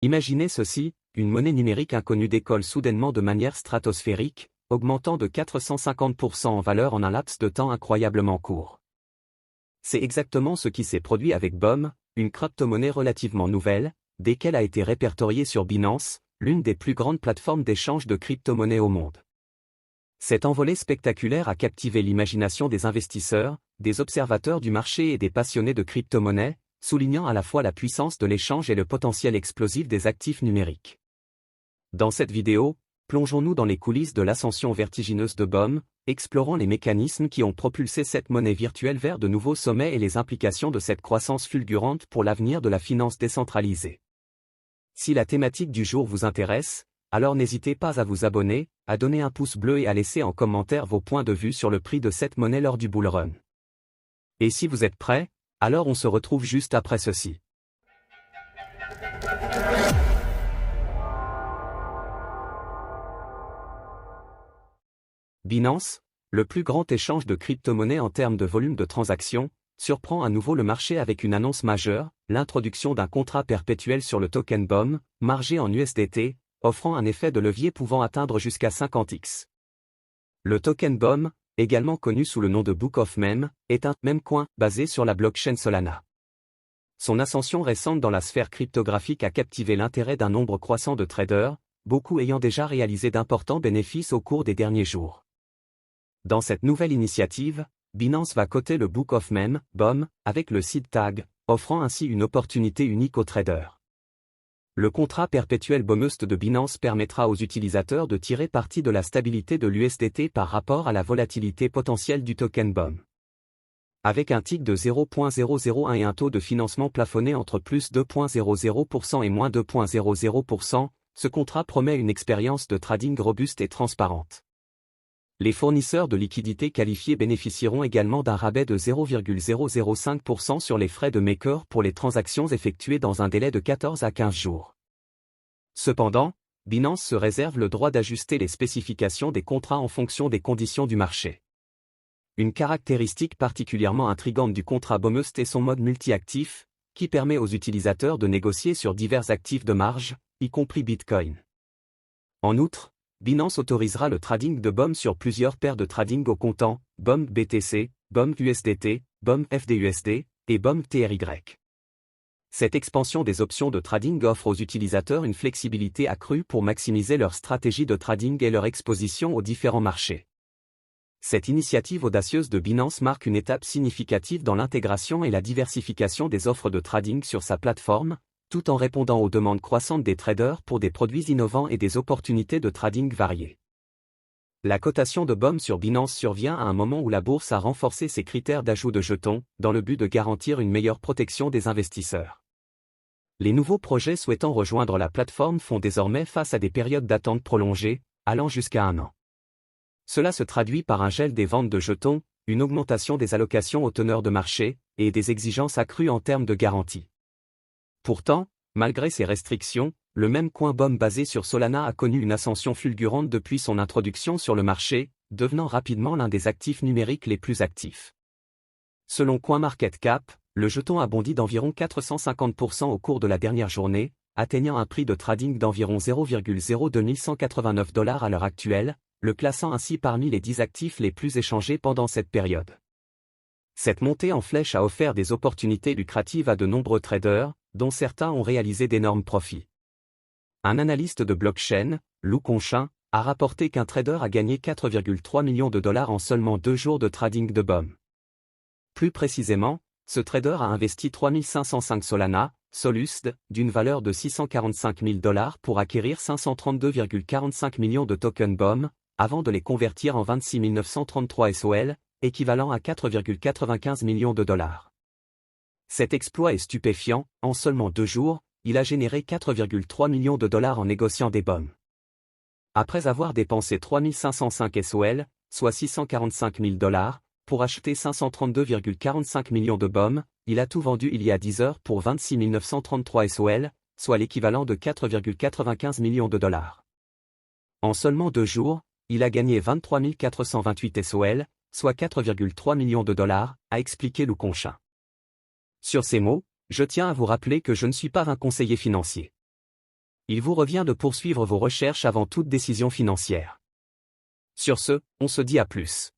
Imaginez ceci, une monnaie numérique inconnue décolle soudainement de manière stratosphérique, augmentant de 450% en valeur en un laps de temps incroyablement court. C'est exactement ce qui s'est produit avec BOM, une crypto-monnaie relativement nouvelle, dès qu'elle a été répertoriée sur Binance, l'une des plus grandes plateformes d'échange de crypto-monnaies au monde. Cette envolée spectaculaire a captivé l'imagination des investisseurs, des observateurs du marché et des passionnés de crypto-monnaies, soulignant à la fois la puissance de l'échange et le potentiel explosif des actifs numériques. Dans cette vidéo, plongeons-nous dans les coulisses de l'ascension vertigineuse de BOM, explorant les mécanismes qui ont propulsé cette monnaie virtuelle vers de nouveaux sommets et les implications de cette croissance fulgurante pour l'avenir de la finance décentralisée. Si la thématique du jour vous intéresse, alors n'hésitez pas à vous abonner, à donner un pouce bleu et à laisser en commentaire vos points de vue sur le prix de cette monnaie lors du bull run. Et si vous êtes prêts, alors on se retrouve juste après ceci. Binance, le plus grand échange de crypto-monnaies en termes de volume de transactions, surprend à nouveau le marché avec une annonce majeure, l'introduction d'un contrat perpétuel sur le token BOM, margé en USDT, offrant un effet de levier pouvant atteindre jusqu'à 50x. Le token BOM, également connu sous le nom de Book of Meme, est un meme-coin basé sur la blockchain Solana. Son ascension récente dans la sphère cryptographique a captivé l'intérêt d'un nombre croissant de traders, beaucoup ayant déjà réalisé d'importants bénéfices au cours des derniers jours. Dans cette nouvelle initiative, Binance va coter le Book of Meme, BOM, avec le seed tag, offrant ainsi une opportunité unique aux traders. Le contrat perpétuel BOMUST de Binance permettra aux utilisateurs de tirer parti de la stabilité de l'USDT par rapport à la volatilité potentielle du token BOM. Avec un tick de 0.001 et un taux de financement plafonné entre plus 2.00% et moins 2.00%, ce contrat promet une expérience de trading robuste et transparente. Les fournisseurs de liquidités qualifiés bénéficieront également d'un rabais de 0,005% sur les frais de maker pour les transactions effectuées dans un délai de 14 à 15 jours. Cependant, Binance se réserve le droit d'ajuster les spécifications des contrats en fonction des conditions du marché. Une caractéristique particulièrement intrigante du contrat BOMUST est son mode multi-actif, qui permet aux utilisateurs de négocier sur divers actifs de marge, y compris Bitcoin. En outre, Binance autorisera le trading de BOM sur plusieurs paires de trading au comptant, BOM BTC, BOM USDT, BOM FDUSD et BOM TRY. Cette expansion des options de trading offre aux utilisateurs une flexibilité accrue pour maximiser leur stratégie de trading et leur exposition aux différents marchés. Cette initiative audacieuse de Binance marque une étape significative dans l'intégration et la diversification des offres de trading sur sa plateforme, tout en répondant aux demandes croissantes des traders pour des produits innovants et des opportunités de trading variées. La cotation de BOM sur Binance survient à un moment où la bourse a renforcé ses critères d'ajout de jetons, dans le but de garantir une meilleure protection des investisseurs. Les nouveaux projets souhaitant rejoindre la plateforme font désormais face à des périodes d'attente prolongées, allant jusqu'à 1 an. Cela se traduit par un gel des ventes de jetons, une augmentation des allocations aux teneurs de marché, et des exigences accrues en termes de garantie. Pourtant, malgré ces restrictions, le même coin BOM basé sur Solana a connu une ascension fulgurante depuis son introduction sur le marché, devenant rapidement l'un des actifs numériques les plus actifs. Selon CoinMarketCap, le jeton a bondi d'environ 450% au cours de la dernière journée, atteignant un prix de trading d'environ 0,02189 $ à l'heure actuelle, le classant ainsi parmi les 10 actifs les plus échangés pendant cette période. Cette montée en flèche a offert des opportunités lucratives à de nombreux traders, dont certains ont réalisé d'énormes profits. Un analyste de blockchain, Lou Conchin, a rapporté qu'un trader a gagné 4,3 millions de dollars en seulement 2 jours de trading de BOM. Plus précisément, ce trader a investi 3505 Solana, Solusd, d'une valeur de 645 000 $ pour acquérir 532,45 millions de tokens BOM, avant de les convertir en 26 933 SOL, équivalent à 4,95 millions de dollars. Cet exploit est stupéfiant, en seulement 2 jours, il a généré 4,3 millions de dollars en négociant des BOM. Après avoir dépensé 3505 SOL, soit 645 000 $, pour acheter 532,45 millions de BOM, il a tout vendu il y a 10 heures pour 26 933 SOL, soit l'équivalent de 4,95 millions de dollars. En seulement 2 jours, il a gagné 23 428 SOL, soit 4,3 millions de dollars, a expliqué Lou Conchin. Sur ces mots, je tiens à vous rappeler que je ne suis pas un conseiller financier. Il vous revient de poursuivre vos recherches avant toute décision financière. Sur ce, on se dit à plus.